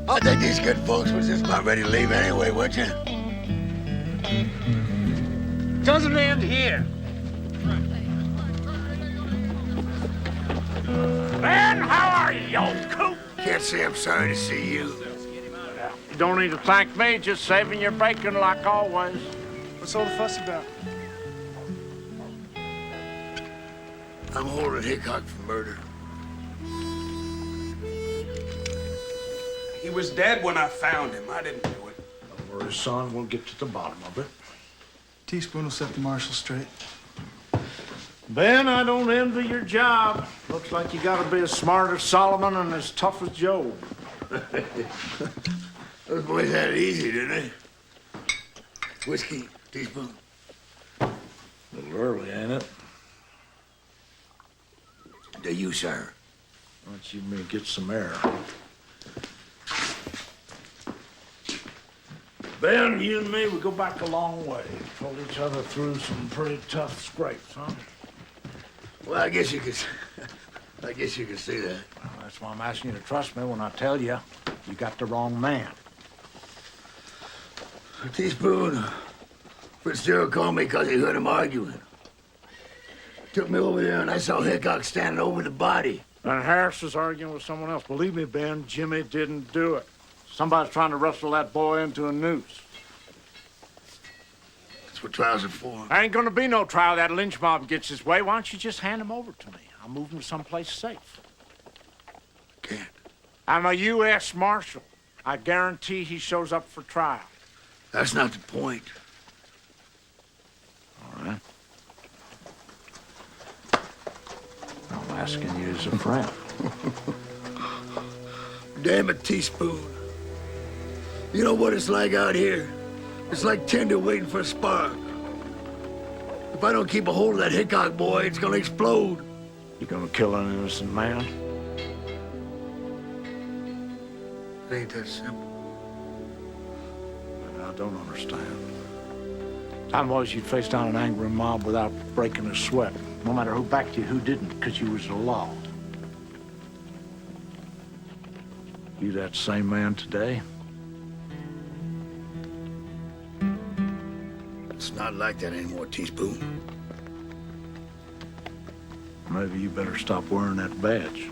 I think these good folks was just about ready to leave anyway, would you? Doesn't end here. Ben, how are you, you old coot? Can't say I'm sorry to see you. Well, you don't need to thank me, just saving your bacon like always. What's all the fuss about? I'm holding Hickok for murder. He was dead when I found him. I didn't do it. Don't worry, son. We'll get to the bottom of it. Teaspoon will set the marshal straight. Ben, I don't envy your job. Looks like you gotta be as smart as Solomon and as tough as Job. Those boys had it easy, didn't they? Whiskey, teaspoon. A little early, ain't it? To you, sir. Why don't you and me get some air? Ben, you and me, we go back a long way. Pulled each other through some pretty tough scrapes, huh? Well, I guess you could say that. Well, that's why I'm asking you to trust me when I tell you you got the wrong man. Teaspoon, Fitzgerald called me because he heard him arguing. Took me over there and I saw Hickok standing over the body. And Harris was arguing with someone else. Believe me, Ben, Jimmy didn't do it. Somebody's trying to wrestle that boy into a noose. That's what trials are for. There ain't gonna be no trial. That lynch mob gets his way. Why don't you just hand him over to me? I'll move him to someplace safe. Can't. I'm a U.S. Marshal. I guarantee he shows up for trial. That's not the point. All right. I'm asking you as a friend. Damn it, Teaspoon. You know what it's like out here? It's like tinder waiting for a spark. If I don't keep a hold of that Hickok boy, it's gonna explode. You gonna kill an innocent man? It ain't that simple. I don't understand. Time was you'd face down an angry mob without breaking a sweat. No matter who backed you, who didn't, because you was the law. You that same man today? It's not like that anymore, Teaspoon. Maybe you better stop wearing that badge.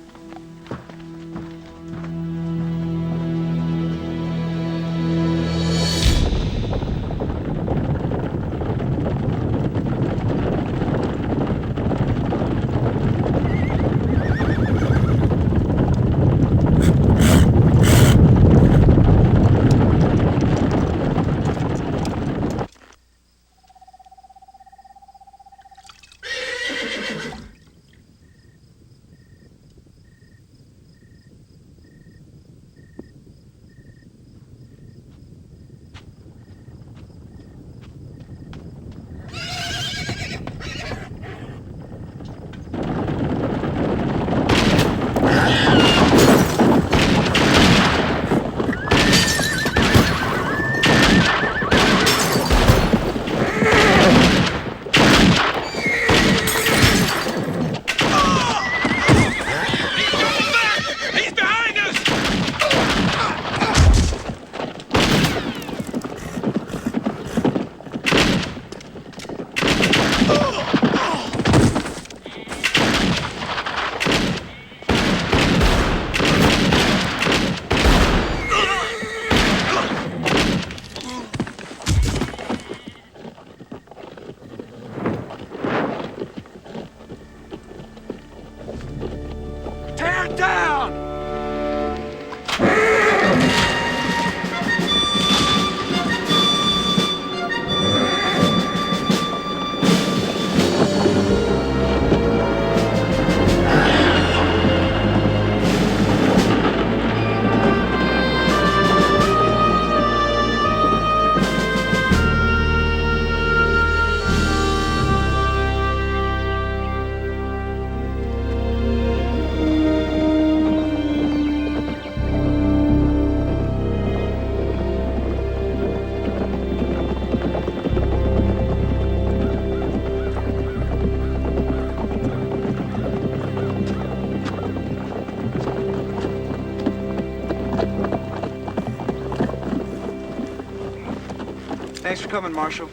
Thanks for coming, Marshal.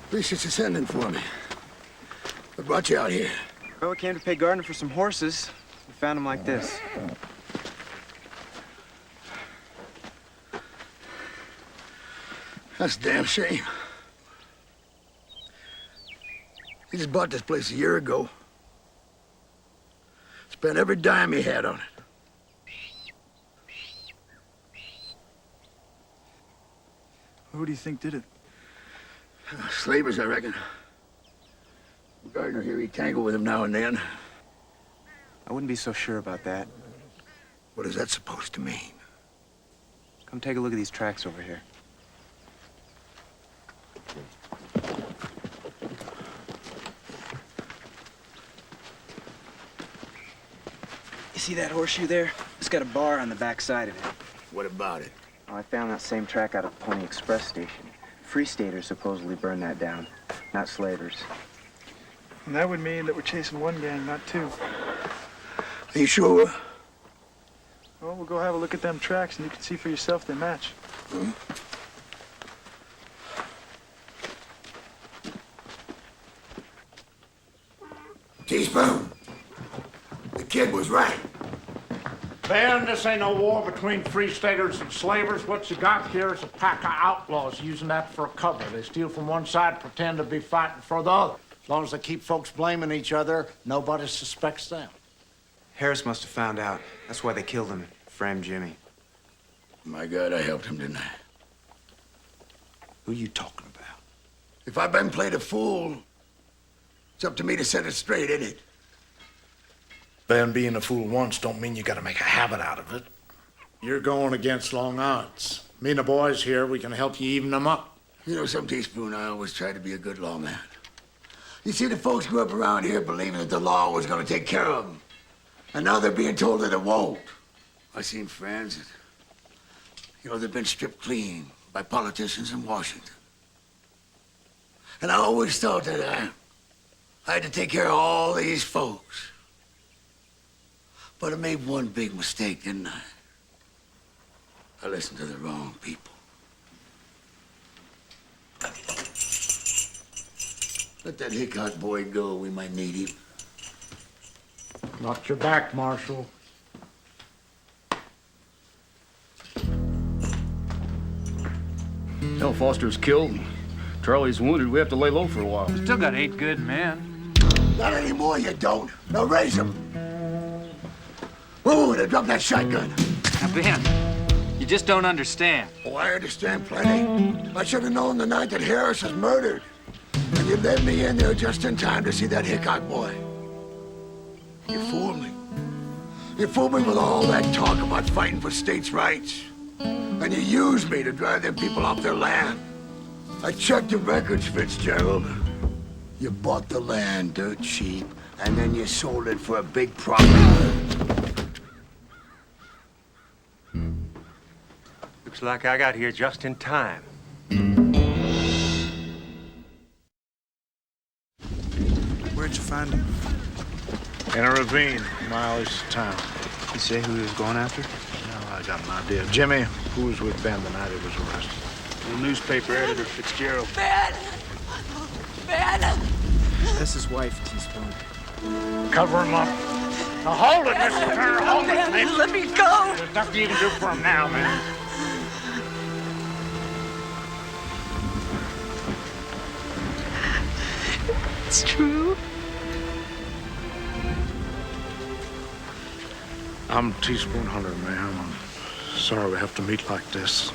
Appreciate you sending for me. What brought you out here? Well, we came to pay Gardner for some horses. We found him like this. That's a damn shame. He just bought this place a year ago. Spent every dime he had on it. Who do you think did it? Slavers, I reckon. Gardner here, he tangled with him now and then. I wouldn't be so sure about that. What is that supposed to mean? Come take a look at these tracks over here. You see that horseshoe there? It's got a bar on the back side of it. What about it? Oh, I found that same track out of Pony Express station. Free Staters supposedly burned that down, not slavers. And that would mean that we're chasing one gang, not two. Are you sure? Well, we'll go have a look at them tracks and you can see for yourself they match. Teaspoon. The kid was right. Ben, this ain't no war between free staters and slavers. What you got here is a pack of outlaws using that for a cover. They steal from one side, pretend to be fighting for the other. As long as they keep folks blaming each other, nobody suspects them. Harris must have found out. That's why they killed him, framed Jimmy. My God, I helped him, didn't I? Who you talking about? If I've been played a fool, it's up to me to set it straight, ain't it? Ben, being a fool once don't mean you gotta make a habit out of it. You're going against long odds. Me and the boys here, we can help you even them up. You know, some Teaspoon, I always try to be a good lawman. You see, the folks grew up around here believing that the law was gonna take care of them. And now they're being told that it won't. I seen friends that, they've been stripped clean by politicians in Washington. And I always thought that I had to take care of all these folks. But I made one big mistake, didn't I? I listened to the wrong people. Let that Hickok boy go. We might need him. Watch your back, Marshal. Hell, Foster's killed. Charlie's wounded. We have to lay low for a while. Still got 8 good men. Not anymore, you don't. Now raise them. Ooh, they dropped that shotgun. Now, Ben, you just don't understand. Oh, I understand plenty. I should have known the night that Harris was murdered. And you led me in there just in time to see that Hickok boy. You fooled me. You fooled me with all that talk about fighting for states' rights. And you used me to drive them people off their land. I checked the records, Fitzgerald. You bought the land dirt cheap, and then you sold it for a big profit. Looks like I got here just in time. Where'd you find him? In a ravine, a mile east of town. You say who he was going after? No, I got an idea. Jimmy, who was with Ben the night he was arrested? The newspaper editor, Fitzgerald. Ben! Ben! That's his wife, Teaspoon. Cover him up. Now hold it, Mr. Turner. Hold it, Ben, man. let me go! There's nothing you can do for him now, man. It's true. I'm Teaspoon Hunter, ma'am. I'm sorry we have to meet like this.